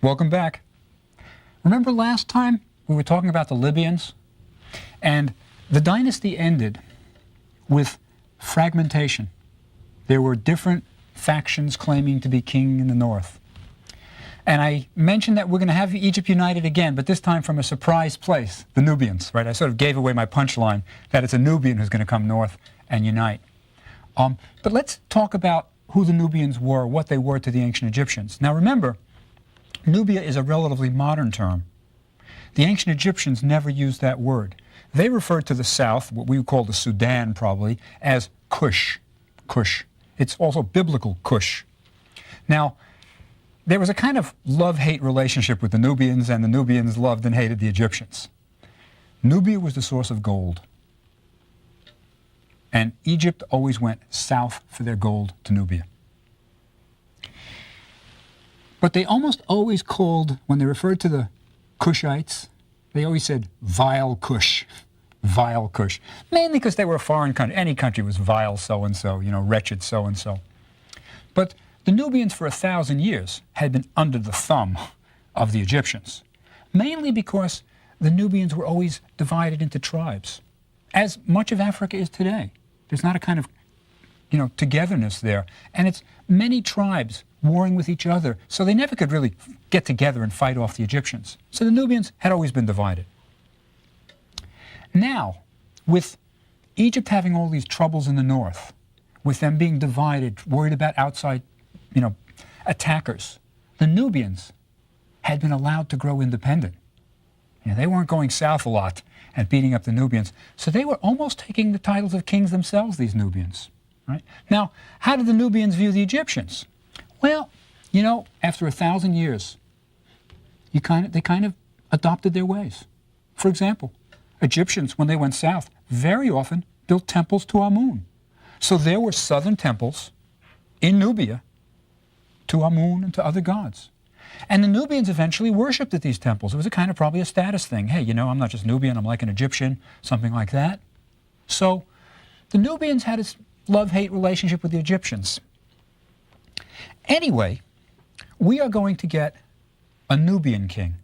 Welcome back. Remember last time we were talking about the Libyans? And the dynasty ended with fragmentation. There were different factions claiming to be king in the north. And I mentioned that we're going to have Egypt united again, but this time from a surprise place, the Nubians, right? I sort of gave away my punchline that it's a Nubian who's going to come north and unite. But let's talk about who the Nubians were, what they were to the ancient Egyptians. Now remember, Nubia is a relatively modern term. The ancient Egyptians never used that word. They referred to the south, what we would call the Sudan probably, as Kush. Kush. It's also biblical Kush. Now, there was a kind of love-hate relationship with the Nubians, and the Nubians loved and hated the Egyptians. Nubia was the source of gold. And Egypt always went south for their gold to Nubia. But they almost always called, when they referred to the Kushites, they always said, vile Kush, vile Kush. Mainly because they were a foreign country. Any country was vile so-and-so, you know, wretched so-and-so. But the Nubians for 1,000 years had been under the thumb of the Egyptians, mainly because the Nubians were always divided into tribes, as much of Africa is today. There's not a kind of, you know, togetherness there. And it's many tribes warring with each other, so they never could really get together and fight off the Egyptians. So the Nubians had always been divided. Now, with Egypt having all these troubles in the north, with them being divided, worried about outside, you know, attackers, the Nubians had been allowed to grow independent. You know, they weren't going south a lot and beating up the Nubians, so they were almost taking the titles of kings themselves, these Nubians. Right? Now, how did the Nubians view the Egyptians? Well, you know, after 1,000 years, they kind of adopted their ways. For example, Egyptians, when they went south, very often built temples to Amun. So there were southern temples in Nubia to Amun and to other gods. And the Nubians eventually worshipped at these temples. It was a kind of probably a status thing. Hey, you know, I'm not just Nubian, I'm like an Egyptian, something like that. So the Nubians had a love-hate relationship with the Egyptians. Anyway, we are going to get a Nubian king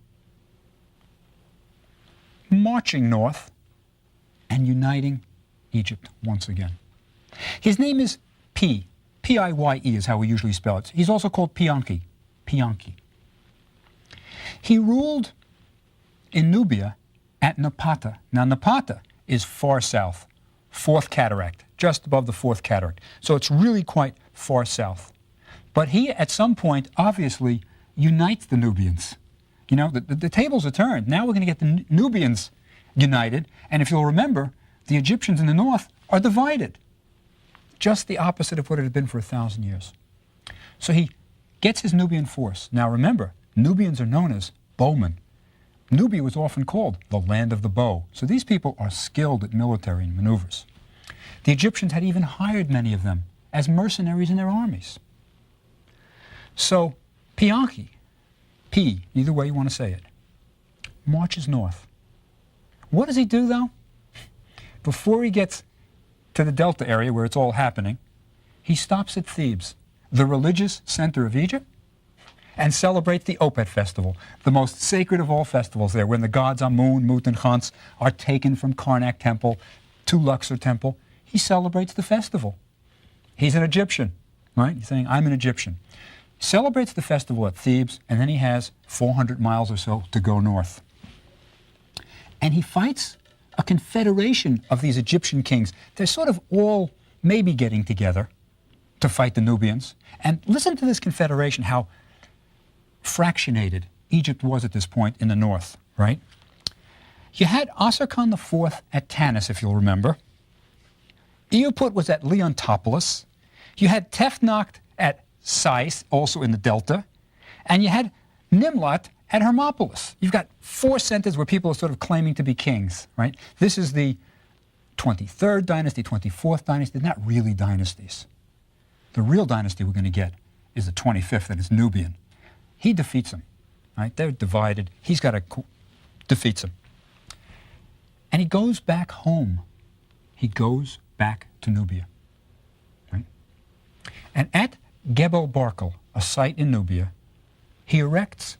marching north and uniting Egypt once again. His name is P. P-I-Y-E is how we usually spell it. He's also called Pianki. Pianki. He ruled in Nubia at Napata. Now, Napata is far south, Fourth Cataract, just above the Fourth Cataract. So it's really quite far south. But he, at some point, obviously unites the Nubians. You know, the tables are turned. Now we're going to get the Nubians united. And if you'll remember, the Egyptians in the north are divided. Just the opposite of what it had been for 1,000 years. So he gets his Nubian force. Now remember, Nubians are known as bowmen. Nubia was often called the land of the bow. So these people are skilled at military maneuvers. The Egyptians had even hired many of them as mercenaries in their armies. So Pianki, P, either way you want to say it, marches north. What does he do, though? Before he gets to the Delta area where it's all happening, he stops at Thebes, the religious center of Egypt, and celebrates the Opet festival, the most sacred of all festivals there, when the gods Amun, Mut, and Khans are taken from Karnak temple to Luxor temple. He celebrates the festival. He's an Egyptian, right? He's saying, I'm an Egyptian. Celebrates the festival at Thebes, and then he has 400 miles or so to go north. And he fights a confederation of these Egyptian kings. They're sort of all maybe getting together to fight the Nubians. And listen to this confederation, how fractionated Egypt was at this point in the north, right? You had Asarkhan IV at Tanis, if you'll remember. Euput was at Leontopolis. You had Tefnakht at Sais, also in the Delta. And you had Nimlat at Hermopolis. You've got 4 centers where people are sort of claiming to be kings, right? This is the 23rd dynasty, 24th dynasty. They're not really dynasties. The real dynasty we're going to get is the 25th, and it's Nubian. He defeats them, right? They're divided. He's got to defeats them. And he goes back home. He goes back to Nubia, right? And at Gebel Barkal, a site in Nubia, he erects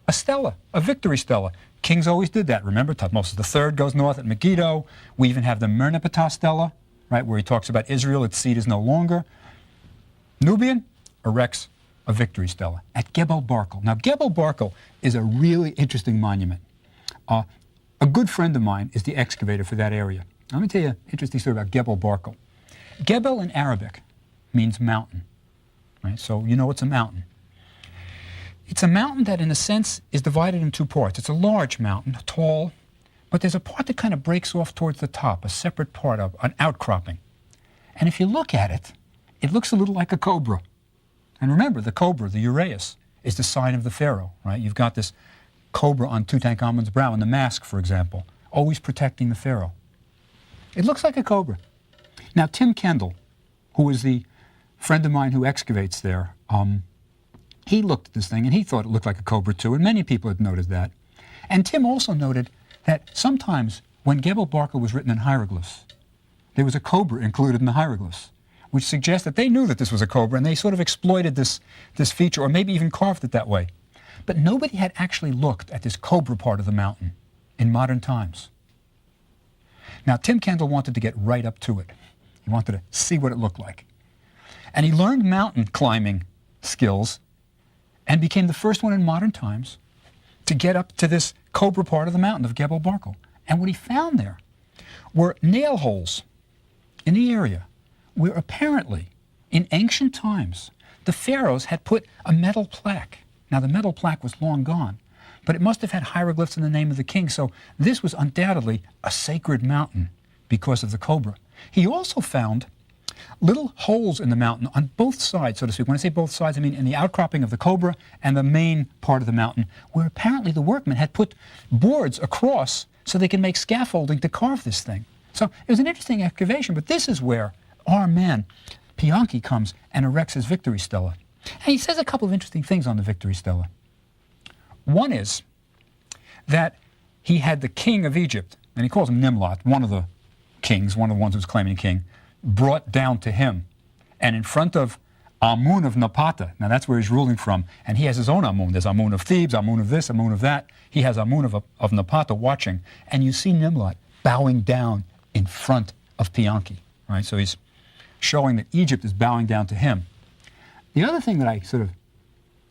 a stela, a victory stela. Kings always did that. Remember, Thutmose III goes north at Megiddo. We even have the Merneptah stela, right, where he talks about Israel, its seed is no longer. Nubian erects a victory stela at Gebel Barkal. Now, Gebel Barkal is a really interesting monument. A good friend of mine is the excavator for that area. Let me tell you an interesting story about Gebel Barkal. Gebel in Arabic means mountain, right? So you know it's a mountain. It's a mountain that, in a sense, is divided in two parts. It's a large mountain, tall, but there's a part that kind of breaks off towards the top, a separate part of an outcropping. And if you look at it, it looks a little like a cobra. And remember, the cobra, the uraeus, is the sign of the pharaoh, right? You've got this cobra on Tutankhamun's brow in the mask, for example, always protecting the pharaoh. It looks like a cobra. Now, Tim Kendall, who is the friend of mine who excavates there, he looked at this thing and he thought it looked like a cobra too, and many people had noted that. And Tim also noted that sometimes when Gebel Barkal was written in hieroglyphs, there was a cobra included in the hieroglyphs, which suggests that they knew that this was a cobra and they sort of exploited this feature, or maybe even carved it that way. But nobody had actually looked at this cobra part of the mountain in modern times. Now, Tim Kendall wanted to get right up to it. He wanted to see what it looked like. And he learned mountain climbing skills and became the first one in modern times to get up to this cobra part of the mountain of Gebel Barkal. And what he found there were nail holes in the area where apparently, in ancient times, the pharaohs had put a metal plaque. Now, the metal plaque was long gone, but it must have had hieroglyphs in the name of the king, so this was undoubtedly a sacred mountain because of the cobra. He also found little holes in the mountain on both sides, so to speak. When I say both sides, I mean in the outcropping of the cobra and the main part of the mountain, where apparently the workmen had put boards across so they could make scaffolding to carve this thing. So it was an interesting excavation, but this is where our man, Pianki, comes and erects his victory stela. And he says a couple of interesting things on the victory stela. One is that he had the king of Egypt, and he calls him Nimlot, one of the kings, one of the ones who's claiming king, brought down to him. And in front of Amun of Napata, now that's where he's ruling from, and he has his own Amun. There's Amun of Thebes, Amun of this, Amun of that. He has Amun of Napata watching, and you see Nimlot bowing down in front of Pianki, right? So he's showing that Egypt is bowing down to him. The other thing that I sort of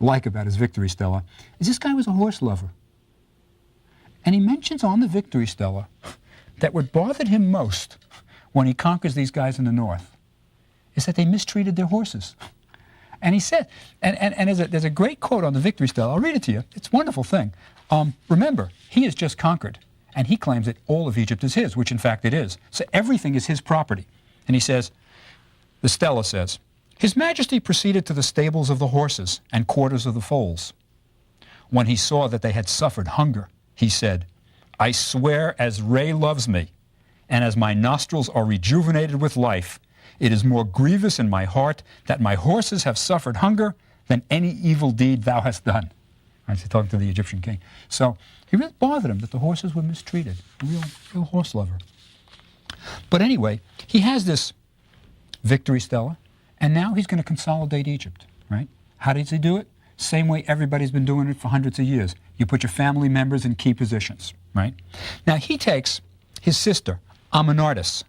like about his victory stela is this guy was a horse lover. And he mentions on the victory stela that what bothered him most when he conquers these guys in the north is that they mistreated their horses. And he said, and there's a great quote on the victory stela. I'll read it to you. It's a wonderful thing. Remember, he has just conquered, and he claims that all of Egypt is his, which in fact it is. So everything is his property. And he says, the stela says, His Majesty proceeded to the stables of the horses and quarters of the foals. When he saw that they had suffered hunger, he said, I swear as Re loves me, and as my nostrils are rejuvenated with life, it is more grievous in my heart that my horses have suffered hunger than any evil deed thou hast done. Right, so talking to the Egyptian king. So he really bothered him that the horses were mistreated. A real horse lover. But anyway, he has this victory stela, and now he's going to consolidate Egypt, right? How does he do it? Same way everybody's been doing it for hundreds of years. You put your family members in key positions, right? Now he takes his sister, Amenartis,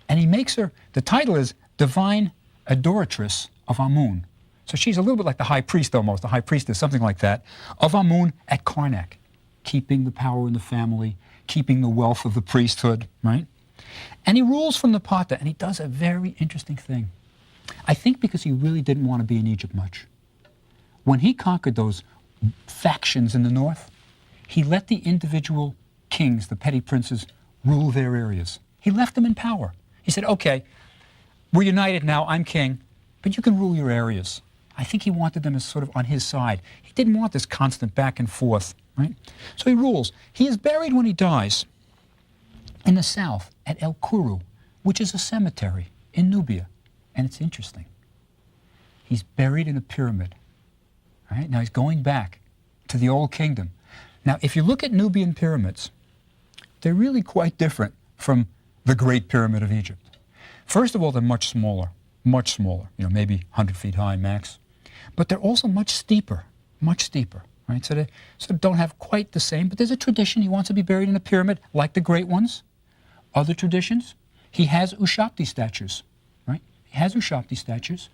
and he makes her, the title is Divine Adoratress of Amun. So she's a little bit like the high priest almost, the high priestess, something like that, of Amun at Karnak, keeping the power in the family, keeping the wealth of the priesthood, right? And he rules from Napata, and he does a very interesting thing. I think because he really didn't want to be in Egypt much. When he conquered those factions in the north, he let the individual kings, the petty princes, rule their areas. He left them in power. He said, okay, we're united now, I'm king, but you can rule your areas. I think he wanted them as sort of on his side. He didn't want this constant back and forth, right? So he rules. He is buried when he dies in the south at El Kuru, which is a cemetery in Nubia. And it's interesting. He's buried in a pyramid, right? Now he's going back to the old kingdom. Now, if you look at Nubian pyramids, they're really quite different from the Great Pyramid of Egypt. First of all, they're much smaller, maybe 100 feet high max. But they're also much steeper, right? So they sort of don't have quite the same, but there's a tradition. He wants to be buried in a pyramid like the great ones. Other traditions, he has Ushabti statues, right? He has Ushabti statues.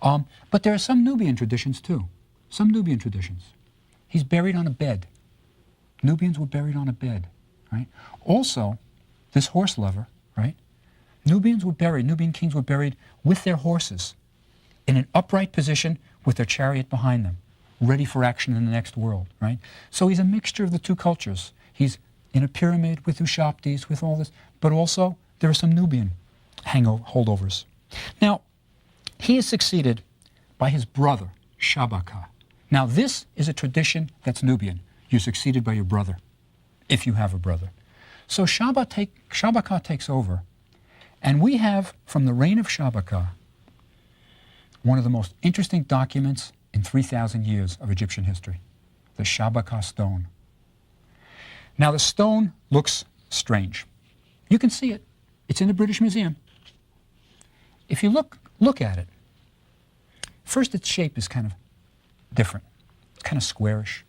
But there are some Nubian traditions too. Some Nubian traditions. He's buried on a bed. Nubians were buried on a bed, right? Also, this horse lover, right? Nubian kings were buried with their horses in an upright position with their chariot behind them, ready for action in the next world, right? So he's a mixture of the two cultures. He's in a pyramid with Ushabtis, with all this, but also there are some Nubian holdovers. Now, he is succeeded by his brother, Shabaka. Now, this is a tradition that's Nubian. You're succeeded by your brother, if you have a brother. So Shabaka takes over, and we have, from the reign of Shabaka, one of the most interesting documents in 3,000 years of Egyptian history, the Shabaka stone. Now, the stone looks strange. You can see it. It's in the British Museum. If you look at it, first its shape is kind of different. It's kind of squarish.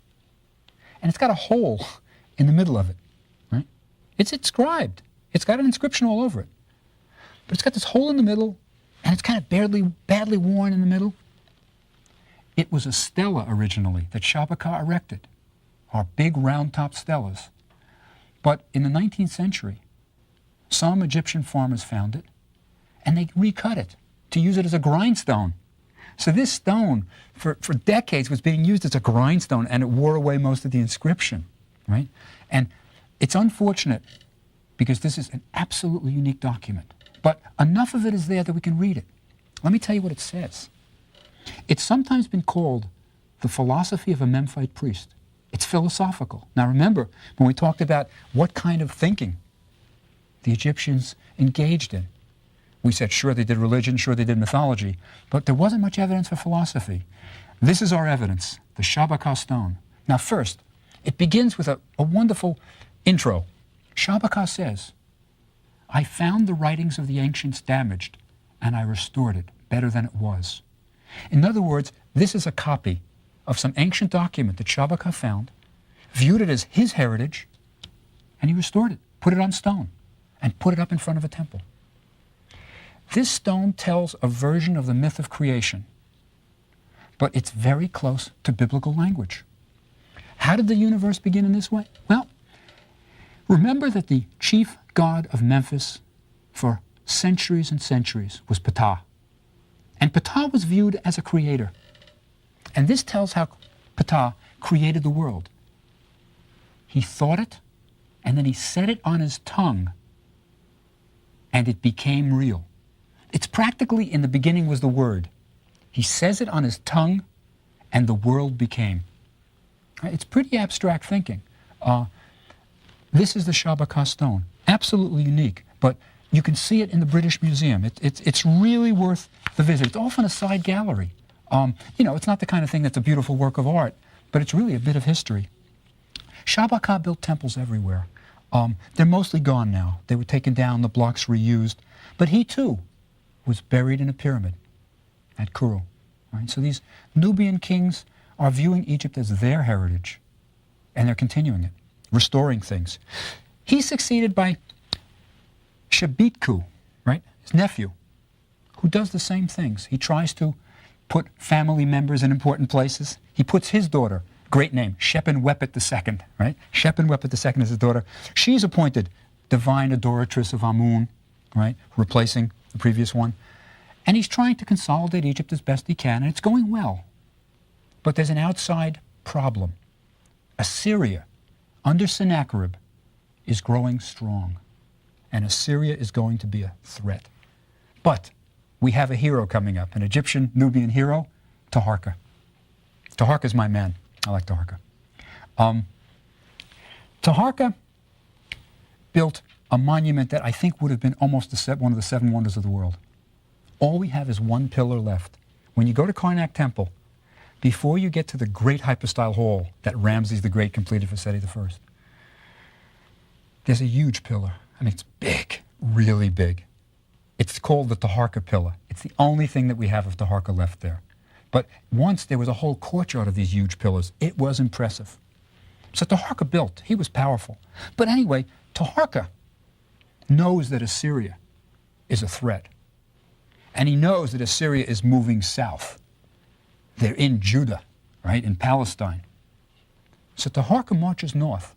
And it's got a hole in the middle of it, right? It's inscribed. It's got an inscription all over it. But it's got this hole in the middle, and it's kind of badly worn in the middle. It was a stela originally that Shabaka erected, our big round-top stelas. But in the 19th century, some Egyptian farmers found it, and they recut it to use it as a grindstone. So this stone, for decades, was being used as a grindstone, and it wore away most of the inscription, right? And it's unfortunate, because this is an absolutely unique document. But enough of it is there that we can read it. Let me tell you what it says. It's sometimes been called the philosophy of a Memphite priest. It's philosophical. Now remember, when we talked about what kind of thinking the Egyptians engaged in, we said, sure, they did religion, sure, they did mythology, but there wasn't much evidence for philosophy. This is our evidence, the Shabaka stone. Now first, it begins with a wonderful intro. Shabaka says, I found the writings of the ancients damaged, and I restored it better than it was. In other words, this is a copy of some ancient document that Shabaka found, viewed it as his heritage, and he restored it, put it on stone, and put it up in front of a temple. This stone tells a version of the myth of creation, but it's very close to biblical language. How did the universe begin in this way? Well, remember that the chief god of Memphis for centuries and centuries was Ptah. And Ptah was viewed as a creator. And this tells how Ptah created the world. He thought it, and then he set it on his tongue, and it became real. It's practically, in the beginning was the word. He says it on his tongue, and the world became. It's pretty abstract thinking. This is the Shabaka stone. Absolutely unique, but you can see it in the British Museum. It's really worth the visit. It's often a side gallery. It's not the kind of thing that's a beautiful work of art, but it's really a bit of history. Shabaka built temples everywhere. They're mostly gone now. They were taken down, the blocks reused. But he, too, was buried in a pyramid at Kuru. Right? So these Nubian kings are viewing Egypt as their heritage, and they're continuing it, restoring things. He's succeeded by Shabitku, right, his nephew, who does the same things. He tries to put family members in important places. He puts his daughter, great name, Shepenwepet II, right? Shepenwepet II is his daughter. She's appointed divine adoratress of Amun, right, replacing the previous one. And he's trying to consolidate Egypt as best he can, and it's going well. But there's an outside problem. Assyria, under Sennacherib, is growing strong. And Assyria is going to be a threat. But we have a hero coming up, an Egyptian Nubian hero, Taharqa. Taharqa's my man. I like Taharqa. Taharqa built a monument that I think would have been almost one of the seven wonders of the world. All we have is one pillar left. When you go to Karnak Temple, before you get to the great hypostyle hall that Ramses the Great completed for Seti I, there's a huge pillar. I mean, it's big, really big. It's called the Taharqa pillar. It's the only thing that we have of Taharqa left there. But once there was a whole courtyard of these huge pillars. It was impressive. So Taharka built. He was powerful. But anyway, Taharka knows that Assyria is a threat. And he knows that Assyria is moving south. They're in Judah, right, in Palestine. So Taharka marches north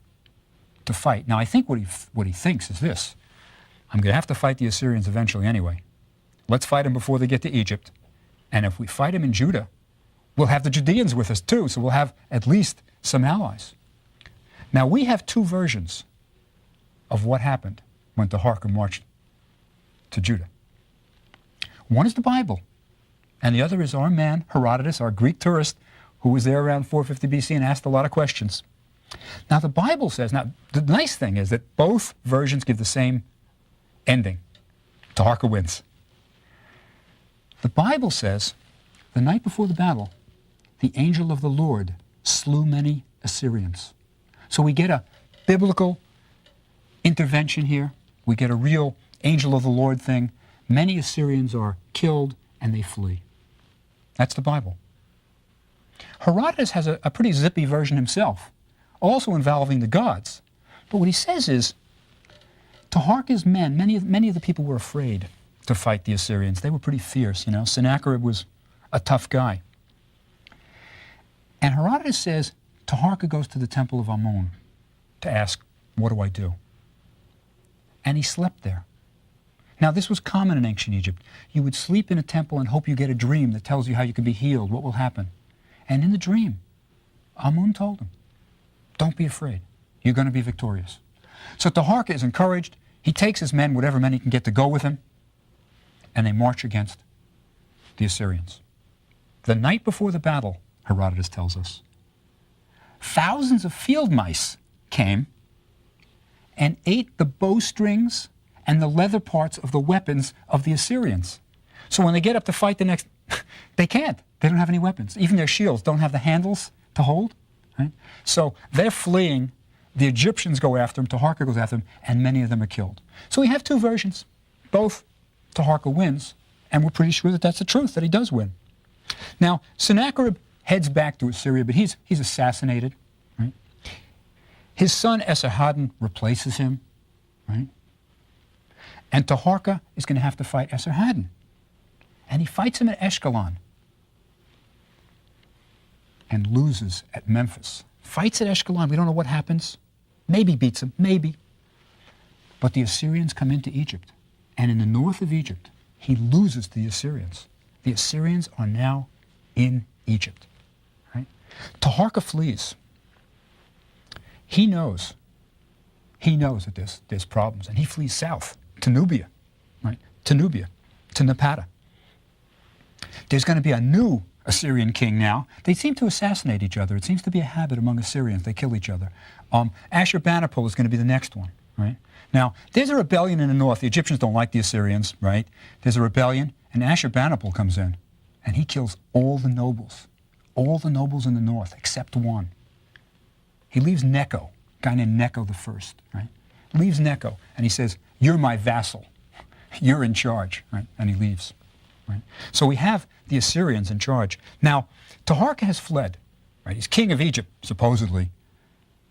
to fight. Now, I think what he thinks is this. I'm going to have to fight the Assyrians eventually anyway. Let's fight them before they get to Egypt. And if we fight them in Judah, we'll have the Judeans with us too, so we'll have at least some allies. Now, we have two versions of what happened when Taharka marched to Judah. One is the Bible, and the other is our man, Herodotus, our Greek tourist, who was there around 450 BC and asked a lot of questions. Now, the Bible says, now, the nice thing is that both versions give the same ending. Taharka wins. The Bible says, the night before the battle, the angel of the Lord slew many Assyrians. So we get a biblical intervention here. We get a real angel of the Lord thing. Many Assyrians are killed and they flee. That's the Bible. Herodotus has a pretty zippy version himself, also involving the gods. But what he says is, Taharka's men, many of the people were afraid to fight the Assyrians. They were pretty fierce, you know. Sennacherib was a tough guy. And Herodotus says, Taharka goes to the temple of Amun to ask, what do I do? And he slept there. Now, this was common in ancient Egypt. You would sleep in a temple and hope you get a dream that tells you how you can be healed, what will happen. And in the dream, Amun told him, don't be afraid. You're going to be victorious. So Taharka is encouraged. He takes his men, whatever men he can get to go with him, and they march against the Assyrians. The night before the battle, Herodotus tells us, thousands of field mice came and ate the bowstrings and the leather parts of the weapons of the Assyrians. So when they get up to fight the next, they can't. They don't have any weapons. Even their shields don't have the handles to hold. Right? So they're fleeing. The Egyptians go after them, Taharka goes after them, and many of them are killed. So we have two versions. Both Taharka wins, and we're pretty sure that that's the truth, that he does win. Now, Sennacherib heads back to Assyria, but he's assassinated. Right? His son Esarhaddon replaces him. Right? And Taharka is going to have to fight Esarhaddon. And he fights him at Ashkelon and loses at Memphis. Fights at Ashkelon. We don't know what happens. Maybe beats him. Maybe. But the Assyrians come into Egypt. And in the north of Egypt, he loses to the Assyrians. The Assyrians are now in Egypt. Right? Taharka flees. He knows that there's problems. And he flees south to Nubia. Right? To Nubia. To Napata. There's going to be a new Assyrian king now. They seem to assassinate each other. It seems to be a habit among Assyrians. They kill each other. Ashurbanipal is going to be the next one, right? Now, there's a rebellion in the north. The Egyptians don't like the Assyrians, right? There's a rebellion, and Ashurbanipal comes in, and he kills all the nobles in the north, except one. He leaves Necho, a guy named Necho the First, right? Leaves Necho, and he says, you're my vassal. You're in charge, right? And he leaves. Right? So we have the Assyrians in charge. Now, Taharka has fled. Right? He's king of Egypt, supposedly,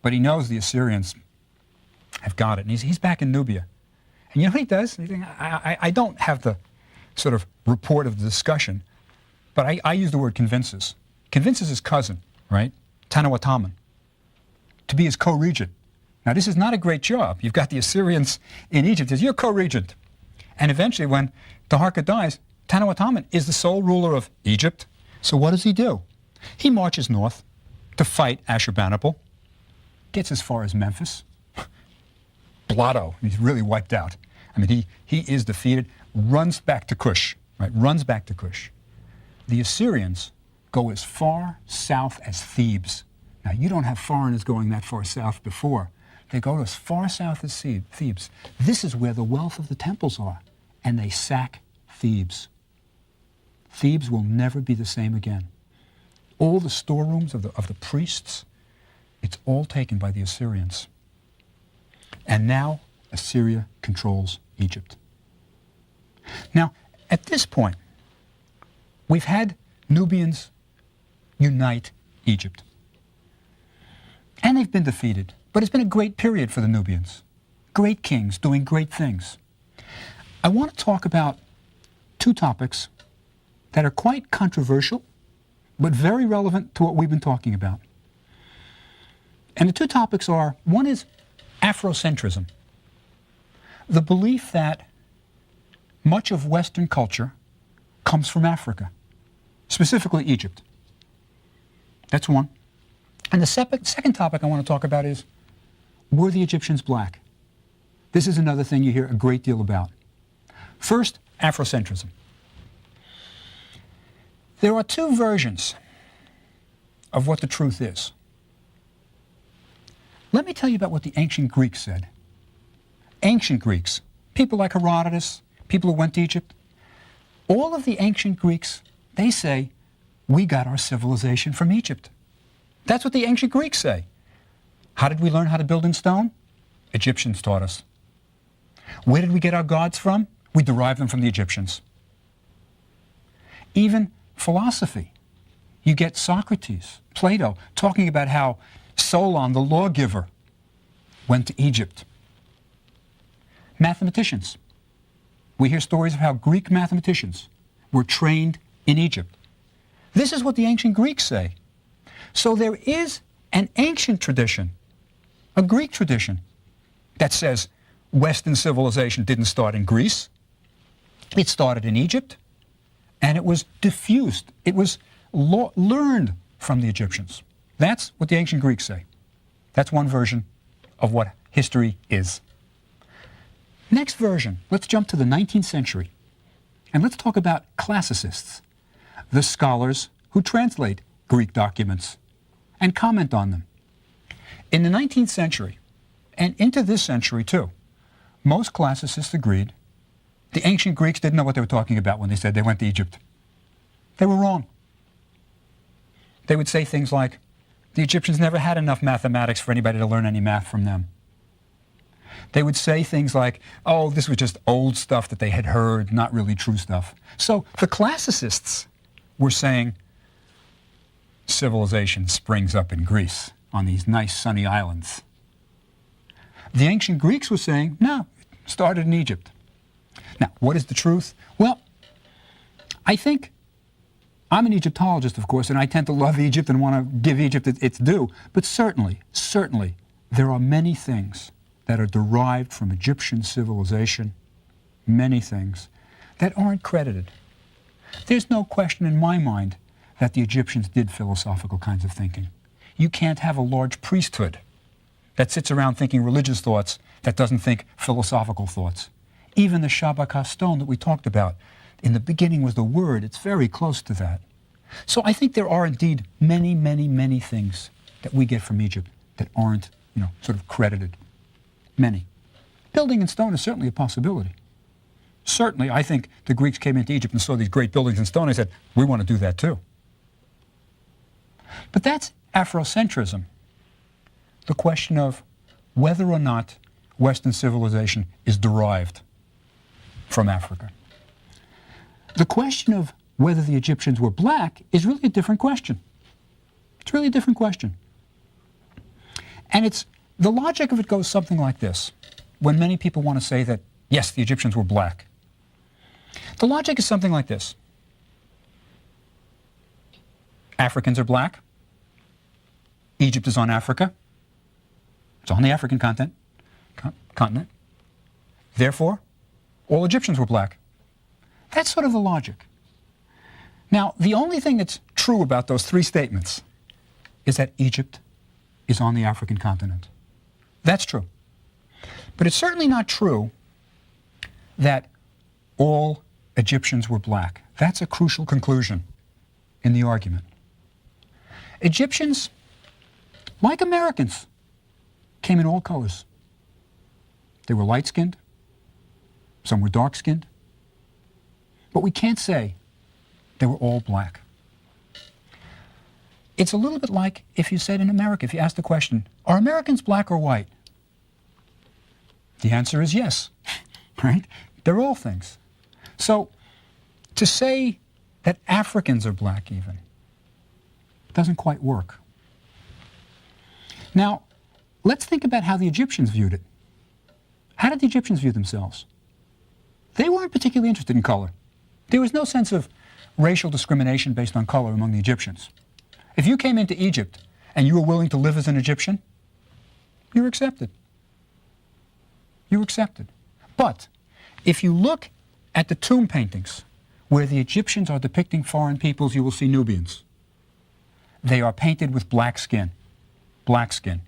but he knows the Assyrians have got it. And he's back in Nubia. And you know what he does? I don't have the sort of report of the discussion, but I use the word convinces. Convinces his cousin, right, Tanawataman, to be his co-regent. Now, this is not a great job. You've got the Assyrians in Egypt. You're co-regent. And eventually, when Taharka dies, Tanawataman is the sole ruler of Egypt. So what does he do? He marches north to fight Ashurbanipal, gets as far as Memphis. Blotto, he's really wiped out. I mean, he is defeated, runs back to Cush, right? Runs back to Cush. The Assyrians go as far south as Thebes. Now, you don't have foreigners going that far south before. They go as far south as Thebes. This is where the wealth of the temples are. And they sack Thebes. Thebes will never be the same again. All the storerooms of the priests, it's all taken by the Assyrians. And now Assyria controls Egypt. Now, at this point, we've had Nubians unite Egypt. And they've been defeated, but it's been a great period for the Nubians. Great kings doing great things. I want to talk about two topics that are quite controversial, but very relevant to what we've been talking about. And the two topics are, one is Afrocentrism, the belief that much of Western culture comes from Africa, specifically Egypt. That's one. And the second topic I want to talk about is, were the Egyptians black? This is another thing you hear a great deal about. First, Afrocentrism. There are two versions of what the truth is. Let me tell you about what the ancient Greeks said. Ancient Greeks, people like Herodotus, people who went to Egypt, all of the ancient Greeks, they say, we got our civilization from Egypt. That's what the ancient Greeks say. How did we learn how to build in stone? Egyptians taught us. Where did we get our gods from? We derived them from the Egyptians. Even philosophy. You get Socrates, Plato, talking about how Solon, the lawgiver, went to Egypt. Mathematicians. We hear stories of how Greek mathematicians were trained in Egypt. This is what the ancient Greeks say. So there is an ancient tradition, a Greek tradition, that says Western civilization didn't start in Greece. It started in Egypt, and it was diffused. It was learned from the Egyptians. That's what the ancient Greeks say. That's one version of what history is. Next version, let's jump to the 19th century, and let's talk about classicists, the scholars who translate Greek documents and comment on them. In the 19th century, and into this century too, most classicists agreed the ancient Greeks didn't know what they were talking about when they said they went to Egypt. They were wrong. They would say things like, the Egyptians never had enough mathematics for anybody to learn any math from them. They would say things like, oh, this was just old stuff that they had heard, not really true stuff. So the classicists were saying, civilization springs up in Greece on these nice sunny islands. The ancient Greeks were saying, no, it started in Egypt. Now, what is the truth? Well, I think I'm an Egyptologist, of course, and I tend to love Egypt and want to give Egypt its due. But certainly, there are many things that are derived from Egyptian civilization, many things, that aren't credited. There's no question in my mind that the Egyptians did philosophical kinds of thinking. You can't have a large priesthood that sits around thinking religious thoughts that doesn't think philosophical thoughts. Even the Shabaka stone that we talked about, in the beginning was the word, it's very close to that. So I think there are indeed many things that we get from Egypt that aren't, sort of credited. Many. Building in stone is certainly a possibility. Certainly, I think the Greeks came into Egypt and saw these great buildings in stone and said, we want to do that too. But that's Afrocentrism. The question of whether or not Western civilization is derived from Africa. The question of whether the Egyptians were black is really a different question. It's really a different question. And the logic of it goes something like this. When many people want to say that, yes, the Egyptians were black. The logic is something like this. Africans are black. Egypt is on Africa. It's on the African continent. Therefore, all Egyptians were black. That's sort of the logic. Now, the only thing that's true about those three statements is that Egypt is on the African continent. That's true. But it's certainly not true that all Egyptians were black. That's a crucial conclusion in the argument. Egyptians, like Americans, came in all colors. They were light-skinned, some were dark-skinned, but we can't say they were all black. It's a little bit like if you said in America, if you asked the question, are Americans black or white? The answer is yes, right? They're all things. So to say that Africans are black even Doesn't quite work. Now, let's think about how the Egyptians viewed it. How did the Egyptians view themselves? They weren't particularly interested in color. There was no sense of racial discrimination based on color among the Egyptians. If you came into Egypt and you were willing to live as an Egyptian, you were accepted. You were accepted. But if you look at the tomb paintings where the Egyptians are depicting foreign peoples, you will see Nubians. They are painted with black skin. Black skin.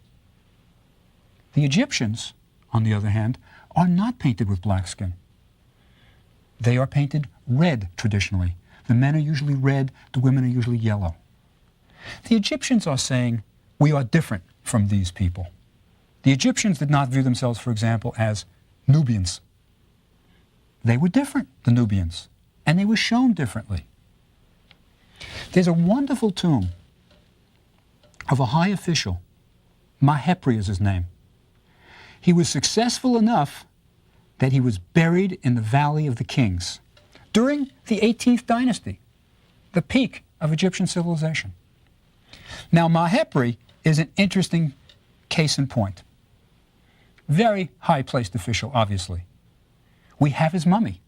The Egyptians, on the other hand, are not painted with black skin. They are painted red traditionally. The men are usually red, the women are usually yellow. The Egyptians are saying, we are different from these people. The Egyptians did not view themselves, for example, as Nubians. They were different, the Nubians, and they were shown differently. There's a wonderful tomb of a high official. Brier is his name. He was successful enough that he was buried in the Valley of the Kings during the 18th dynasty, the peak of Egyptian civilization. Now, Brier is an interesting case in point. Very high-placed official, obviously. We have his mummy.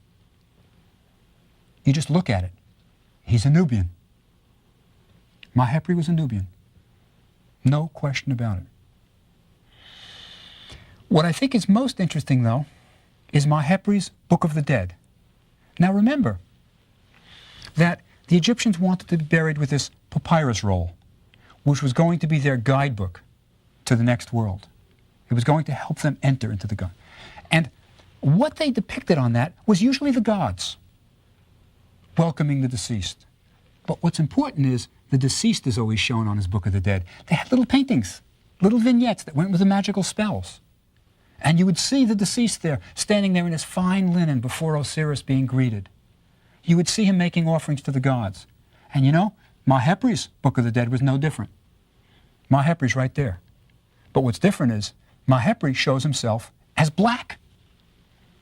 You just look at it. He's a Nubian. Brier was a Nubian. No question about it. What I think is most interesting, though, is Brier's Book of the Dead. Now remember that the Egyptians wanted to be buried with this papyrus roll, which was going to be their guidebook to the next world. It was going to help them enter into the God. And what they depicted on that was usually the gods welcoming the deceased. But what's important is the deceased is always shown on his Book of the Dead. They had little paintings, little vignettes that went with the magical spells. And you would see the deceased there, standing there in his fine linen before Osiris being greeted. You would see him making offerings to the gods. And you know, Brier's Book of the Dead was no different. Brier's right there. But what's different is Brier shows himself as black.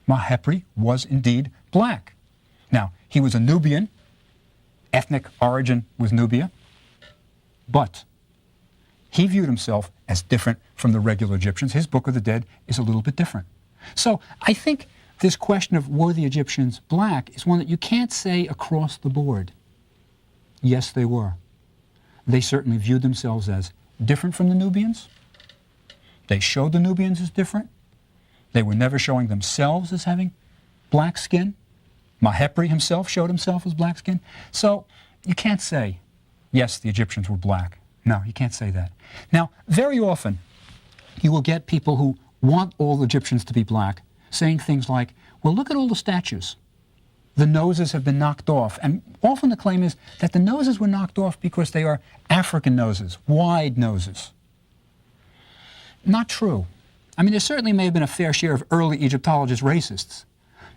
Brier was indeed black. Now, he was a Nubian. Ethnic origin was Nubia. But he viewed himself as different from the regular Egyptians. His Book of the Dead is a little bit different. So I think this question of were the Egyptians black is one that you can't say across the board. Yes, they were. They certainly viewed themselves as different from the Nubians. They showed the Nubians as different. They were never showing themselves as having black skin. Brier himself showed himself as black skin. So you can't say, yes, the Egyptians were black. No, you can't say that. Now, very often, you will get people who want all Egyptians to be black saying things like, well, look at all the statues. The noses have been knocked off. And often the claim is that the noses were knocked off because they are African noses, wide noses. Not true. I mean, there certainly may have been a fair share of early Egyptologists racists,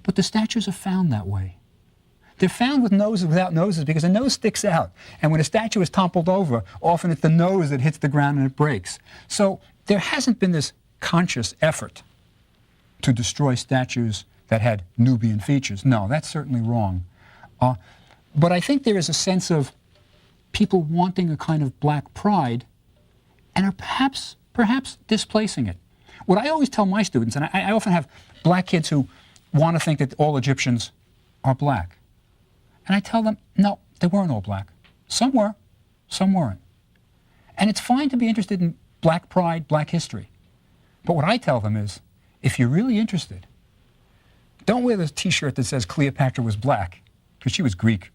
but the statues are found that way. They're found with noses without noses because the nose sticks out. And when a statue is toppled over, often it's the nose that hits the ground and it breaks. So there hasn't been this conscious effort to destroy statues that had Nubian features. No, that's certainly wrong. But I think there is a sense of people wanting a kind of black pride and are perhaps displacing it. What I always tell my students, and I often have black kids who want to think that all Egyptians are black. And I tell them, no, they weren't all black. Some were, some weren't. And it's fine to be interested in black pride, black history. But what I tell them is, if you're really interested, don't wear this T-shirt that says Cleopatra was black, because she was Greek.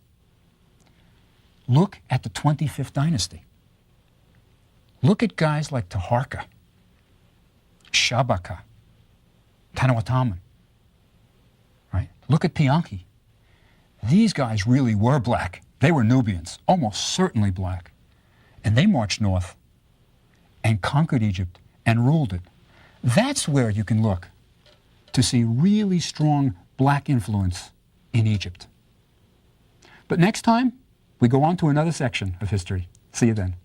Look at the 25th dynasty. Look at guys like Taharqa, Shabaka, Tanawataman. Right? Look at Pianki. These guys really were black. They were Nubians, almost certainly black. And they marched north and conquered Egypt and ruled it. That's where you can look to see really strong black influence in Egypt. But next time, we go on to another section of history. See you then.